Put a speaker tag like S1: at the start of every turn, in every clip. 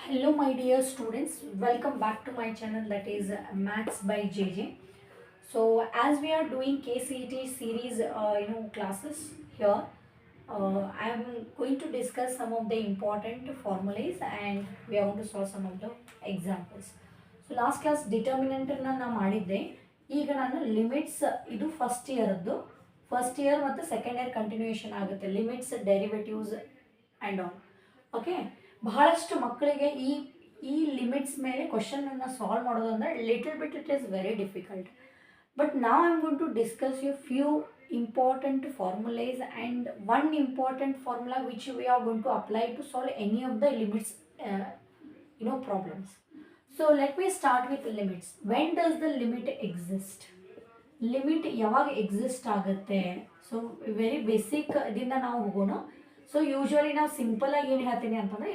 S1: Hello my dear students, welcome back to my channel, that is Maths by JJ. So as we are doing KCET series classes here, I am going to discuss some of the important formulas and we are going to solve some of the examples. So last class determinant ನಾನು ಮಾಡಿದ್ದೆ. ಈಗ ನಾನು limits ಇದು first year ಮತ್ತು second year continuation ಆಗುತ್ತೆ, limits derivatives and all. Okay, ಬಹಳಷ್ಟು ಮಕ್ಕಳಿಗೆ ಈ ಲಿಮಿಟ್ಸ್ ಮೇಲೆ ಕ್ವಶನನ್ನು ಸಾಲ್ವ್ ಮಾಡೋದು ಅಂದರೆ little bit it is very difficult. But ನಾವು I am going to discuss you few important formulas and one important formula which we are going to apply to solve any of the limits problems. So let me start with limits. When does the limit exist? Limit ಯಾವಾಗ exist ಆಗುತ್ತೆ? So very basic ಇದರಿಂದ ನಾವು ಹೋಗೋಣ. So usually ನಾವು ಸಿಂಪಲಾಗಿ ಏನು ಹೇಳ್ತೀನಿ ಅಂತಂದರೆ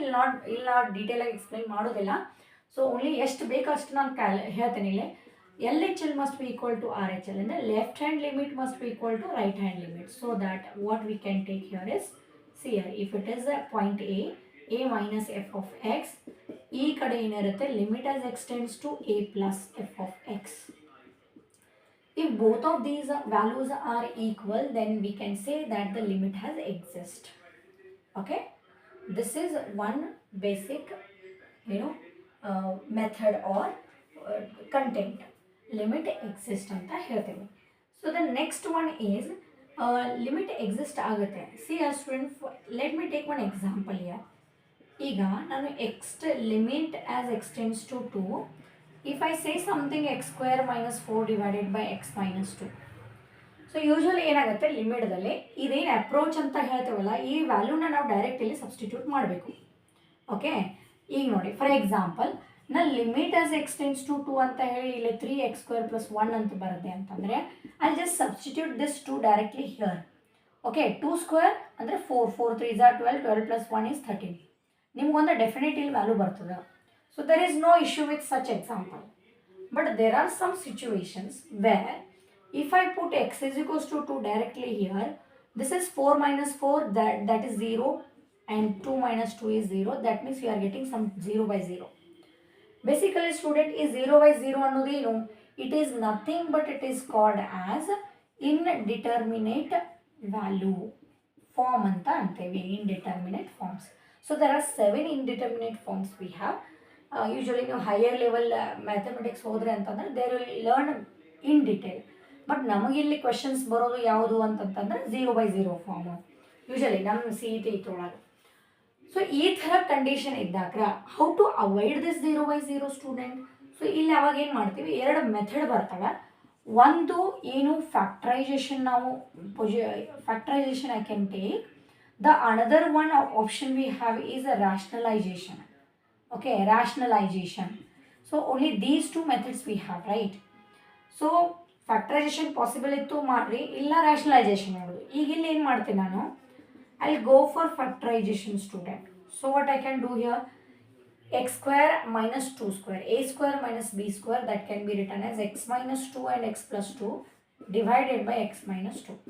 S1: ಇಲ್ಲ ಡೀಟೇಲಾಗಿ ಎಕ್ಸ್ಪ್ಲೈನ್ ಮಾಡೋದಿಲ್ಲ. ಸೊ ಓನ್ಲಿ ಎಷ್ಟು ಬೇಕೋ ಅಷ್ಟು ನಾನು ಹೇಳ್ತೀನಿ. ಇಲ್ಲಿ L H L must be equal to R H L ಅಂದರೆ left hand limit must be equal to right hand limit. So that what we can take here is see here if it is point A minus F of X, ಈ ಕಡೆ ಏನಿರುತ್ತೆ limit as extends to A plus F of X. If both of these values are equal, then we can say that the limit has exist. Okay, this is one basic method or content. Limit exist anta ಹೇಳ್ತೇವೆ. So the next one is limit exist ಆಗುತ್ತೆ. See a student, let me take one example here. ಈಗ ನಾನು limit as extends to 2. If I say something x square minus 4 divided by x minus 2. So usually ಏನಾಗುತ್ತೆ, ಲಿಮಿಟ್ದಲ್ಲಿ ಇದೇನು approach ಅಂತ ಹೇಳ್ತೇವಲ್ಲ, ಈ ವ್ಯಾಲ್ಯೂನ ನಾವು direct ಇಲ್ಲಿ ಸಬ್ಸ್ಟಿಟ್ಯೂಟ್ ಮಾಡಬೇಕು. ಓಕೆ, ಈಗ ನೋಡಿ ಫಾರ್ ಎಕ್ಸಾಂಪಲ್ ನಾನು ಲಿಮಿಟ್ ಆಸ್ ಎಕ್ಸ್ಟೆಂಡ್ಸ್ ಟು 2 ಅಂತ ಹೇಳಿ ಇಲ್ಲಿ 3x² + 1 ಅಂತ ಬರುತ್ತೆ ಅಂತಂದರೆ I just substitute this 2 directly here. Okay, 2² ಅಂದರೆ 4, 4 3s are 12, 12 + 1 is 13. ನಿಮ್ಗೊಂದು ಡೆಫಿನೆಟ್ ಇಲ್ಲಿ ವ್ಯಾಲ್ಯೂ ಬರ್ತದೆ. So there is no issue with such example. But there are some situations where if I put x is equals to 2 directly here, this is 4 minus 4, that is 0, and 2 minus 2 is 0. That means we are getting some 0 by 0. Basically student, is 0 by 0 ಅನ್ನೋದು ಏನು? It is nothing but it is called as indeterminate value form ಅಂತ ಅಂತೇವೆ, indeterminate forms. So there are 7 indeterminate forms we have. Usually ನೀವು higher level mathematics ಹೋದರೆ ಅಂತಂದರೆ there will learn in detail. But ನಮಗಿಲ್ಲಿ questions ಬರೋದು ಯಾವುದು ಅಂತಂತಂದರೆ 0 by 0 form usually ನಮ್ಮ CET ಒಳಗೆ. ಸೊ ಈ ಥರ ಕಂಡೀಷನ್ ಇದ್ದಾಗ how to avoid this 0 by 0 student? So ಇಲ್ಲಿ ಅವಾಗ ಏನು ಮಾಡ್ತೀವಿ, ಎರಡು ಮೆಥಡ್ ಬರ್ತವೆ. ಒಂದು ಏನು ಫ್ಯಾಕ್ಟ್ರೈಸೇಷನ್, ನಾವು factorisation I can take. The another one option we have is a rationalisation. Okay, rationalization. So only these two methods we have, right? So factorization possible ittu ಮಾಡ್ರಿ, ಇಲ್ಲ rationalization ಮಾಡೋದು. ಈಗ ಇಲ್ಲಿ ಏನು ಮಾಡ್ತೀನಿ ನಾನು, I'll go for factorization student. So what I can do here, x² minus 2², a² minus b², that can be written as x minus 2 and x plus 2 divided by x minus 2.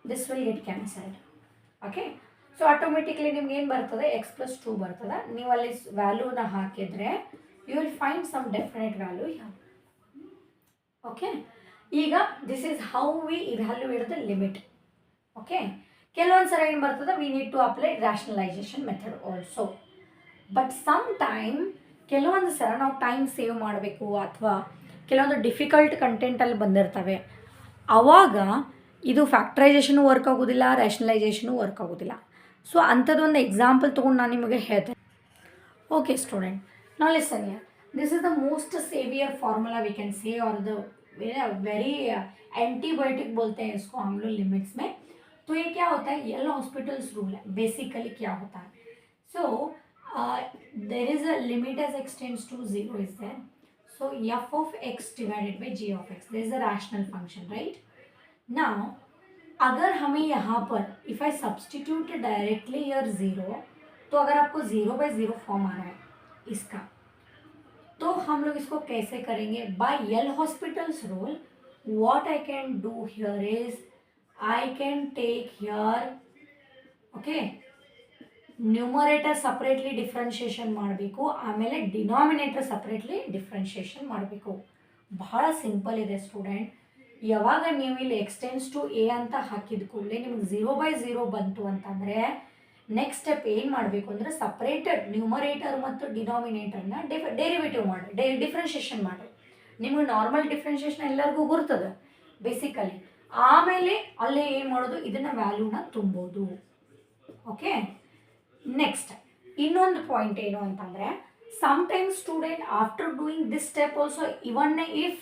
S1: This will get cancelled. Okay, so automatically ನಿಮ್ಗೆ ಏನು ಬರ್ತದೆ, X plus 2 ಬರ್ತದೆ. ನೀವು ಅಲ್ಲಿ ವ್ಯಾಲ್ಯೂನ ಹಾಕಿದರೆ you will find some definite value have. Okay, ಈಗ this is how we evaluate the limit. Okay, ಕೆಲವೊಂದು ಸಲ ಏನು ಬರ್ತದೆ, we need to apply rationalization method also. But some time ಕೆಲವೊಂದು ಸಲ ನಾವು ಟೈಮ್ ಸೇವ್ ಮಾಡಬೇಕು ಅಥವಾ ಕೆಲವೊಂದು ಡಿಫಿಕಲ್ಟ್ ಕಂಟೆಂಟಲ್ಲಿ ಬಂದಿರ್ತವೆ, ಆವಾಗ ಇದು ಫ್ಯಾಕ್ಟ್ರೈಸೇಷನು ವರ್ಕ್ ಆಗೋದಿಲ್ಲ, ರ್ಯಾಷನಲೈಸೇಷನು ವರ್ಕ್ ಆಗೋದಿಲ್ಲ. ಸೊ ಅಂಥದ್ದೊಂದು ಎಕ್ಸಾಂಪಲ್ ತೊಗೊಂಡು ನಾನು ನಿಮಗೆ ಹೇಳ್ತೇನೆ. Okay student, now listen here. This is the most severe formula we can say, or the very antibiotic बोलते हैं इसको हम लोग लिमिट्स में. तो ये क्या होता है, येल हॉस्पिटल्स रूल है. बेसिकली क्या होता है, so there is a limit as extends to 0 is there. So f of x divided by g of x, there is a rational function, right? Now अगर हमें यहाँ पर इफ़ आई सब्सटीट्यूट डायरेक्टली यर 0, तो अगर आपको 0 by 0 फॉर्म आ रहा है इसका, तो हम लोग इसको कैसे करेंगे, by L Hospital's rule. What I can do here is I can take here, okay, numerator separately differentiation ಮಾಡಬೇಕು, ಆಮೇಲೆ ಡಿನಾಮಿನೇಟರ್ ಸಪ್ರೇಟ್ಲಿ ಡಿಫ್ರೆನ್ಷಿಯೇಷನ್ ಮಾಡಬೇಕು. ಬಹಳ ಸಿಂಪಲ್ ಇದೆ ಸ್ಟೂಡೆಂಟ್. ಯಾವಾಗ ನೀವು ಇಲ್ಲಿ ಎಕ್ಸ್ಟೆನ್ಸ್ ಟು ಎ ಅಂತ ಹಾಕಿದ ಕೂಡಲೇ ನಿಮ್ಗೆ 0/0 ಬಂತು ಅಂತಂದರೆ ನೆಕ್ಸ್ಟ್ ಸ್ಟೆಪ್ ಏನು ಮಾಡಬೇಕು ಅಂದರೆ ಸಪ್ರೇಟೆಡ್ ನ್ಯೂಮರೇಟರ್ ಮತ್ತು ಡಿನಾಮಿನೇಟರ್ನ ಡೆರಿವೇಟಿವ್ ಮಾಡಿ, ಡಿಫ್ರೆನ್ಷಿಯೇಷನ್ ಮಾಡಿ. ನಿಮಗೆ ನಾರ್ಮಲ್ ಡಿಫ್ರೆನ್ಷಿಯೇಷನ್ ಎಲ್ಲರಿಗೂ ಗುರ್ತದೆ ಬೇಸಿಕಲಿ. ಆಮೇಲೆ ಅಲ್ಲೇ ಏನು ಮಾಡೋದು, ಇದನ್ನು ವ್ಯಾಲ್ಯೂನ ತುಂಬೋದು. ಓಕೆ, ನೆಕ್ಸ್ಟ್ ಇನ್ನೊಂದು ಪಾಯಿಂಟ್ ಏನು ಅಂತಂದರೆ, sometimes student after doing this step also, even if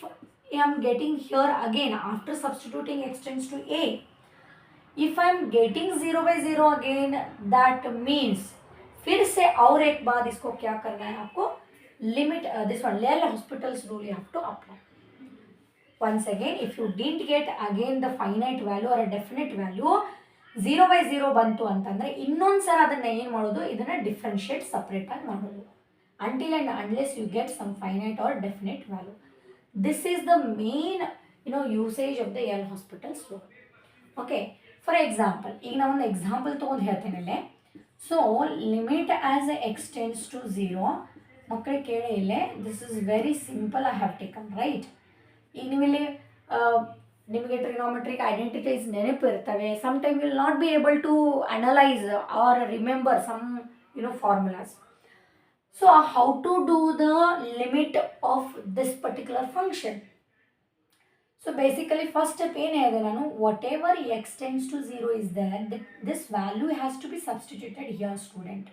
S1: I am getting here again after substituting extends to a, if I am getting 0/0 again, that means फिर से और एक बार इसको क्या करना है आपको, limit this one L'Hospital's rule you have to apply. Once again, if you didn't get again the finite value or a definite value, 0/0 ಬಂತು ಅಂತಂದರೆ ಇನ್ನೊಂದು ಸಲ ಅದನ್ನು ಏನು ಮಾಡೋದು, ಇದನ್ನು ಡಿಫ್ರೆನ್ಷಿಯೇಟ್ ಸಪ್ರೇಟಾಗಿ ಮಾಡೋದು until and unless you get some finite or definite value. This is the main usage of the L'Hospital's rule. Okay, for example, ಈಗ ನಾನು ಒಂದು ಎಕ್ಸಾಂಪಲ್ ತೊಗೊಂಡು ಹೇಳ್ತೇನೆ ಇಲ್ಲೇ. So limit as X tends to 0, ಮಕ್ಕಳಿಗೆ ಕೇಳಿ ಇಲ್ಲೇ, this is very simple. I have taken right. ಈಗ ನೀವಿಲ್ಲಿ ನಿಮಗೆ ಟ್ರಿಗ್ನೋಮೆಟ್ರಿಕ್ ಐಡೆಂಟಿಟೀಸ್ ನೆನಪಿರ್ತವೆ. Some time will not be able to analyse or remember some formulas. So how to do the limit of this particular function? So basically first step ಏನು ಇದೆ, ನಾನು whatever x tends to 0 is there, this value has to be substituted here student.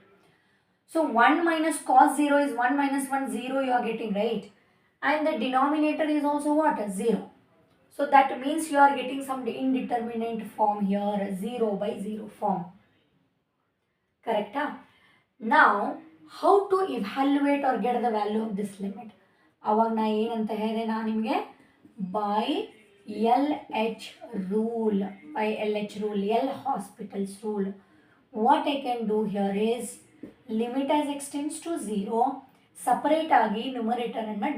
S1: So 1 minus cos 0 is 1 minus 1, 0 you are getting, right? And the denominator is also what? 0. So that means you are getting some indeterminate form here, 0/0 form. Correct? Now how to evaluate or get the value of this limit? ಅವಾಗ ನಾ ಏನಂತ ಹೇಳಿದೆ, ನಾನು ನಿಮಗೆ by LH rule, L'Hospital's rule, what I can do here is limit as x tends to 0, separate ಆಗಿ ನ್ಯೂಮರೇಟರನ್ನು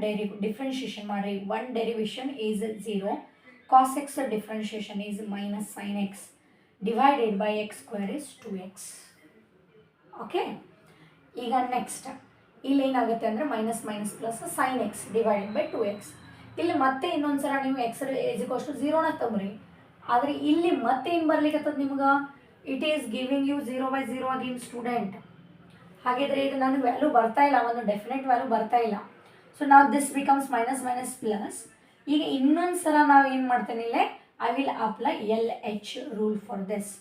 S1: differentiation ಮಾಡಿ. One derivation is 0, cos x differentiation is minus sin x, divided by x square is 2x. Okay, ಈಗ next ಇಲ್ಲಿ ಏನಾಗುತ್ತೆ ಅಂದರೆ minus minus plus sine x divided by 2x. ಇಲ್ಲಿ ಮತ್ತೆ ಇನ್ನೊಂದು ಸಲ ನೀವು ಎಕ್ಸ್ = 0ನ ತಗೊಳ್ರಿ. ಆದರೆ ಇಲ್ಲಿ ಮತ್ತೆ ಏನು ಬರ್ಲಿಕ್ಕತ್ತದ ನಿಮ್ಗೆ, it is giving you 0/0 again student. ಹಾಗಿದ್ರೆ ಇದು ನನಗೆ ವ್ಯಾಲ್ಯೂ ಬರ್ತಾ ಇಲ್ಲ, ಒಂದು ಡೆಫಿನೆಟ್ ವ್ಯಾಲ್ಯೂ ಬರ್ತಾ ಇಲ್ಲ. ಸೊ ನಾವು this becomes minus minus plus. ಈಗ ಇನ್ನೊಂದು ಸಲ ನಾವು ಏನು ಮಾಡ್ತೇನೆ ಇಲ್ಲೇ, I will apply LH rule for this.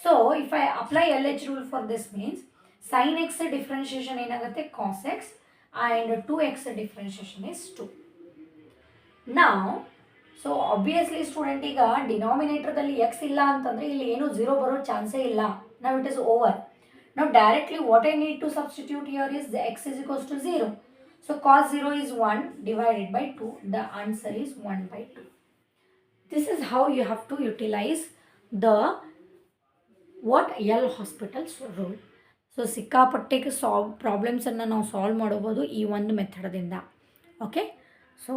S1: So if I apply LH rule for this means sin x differentiation ಏನಾಗುತ್ತೆ cos x and 2x differentiation is 2. ನಾವು ಸೊ ಆಬ್ವಿಯಸ್ಲಿ ಸ್ಟೂಡೆಂಟ್ ಈಗ ಡಿನಾಮಿನೇಟರ್ದಲ್ಲಿ ಎಕ್ಸ್ ಇಲ್ಲ ಅಂತಂದರೆ ಇಲ್ಲಿ ಏನು 0 ಬರೋ ಚಾನ್ಸೇ ಇಲ್ಲ. ನಾವು ಇಟ್ ಇಸ್ ಓವರ್. ನಾವು directly what I need to substitute here is x = 0. So cos 0 is 1 divided by 2. The answer is 1/2. This is how you have to utilize the L'Hospital's rule. So ಸಿಕ್ಕಾಪಟ್ಟೆಗೆ ಪ್ರಾಬ್ಲಮ್ಸನ್ನು ನಾವು solve ಮಾಡಬಹುದು ಈ ಒಂದು ಮೆಥಡದಿಂದ. Okay, so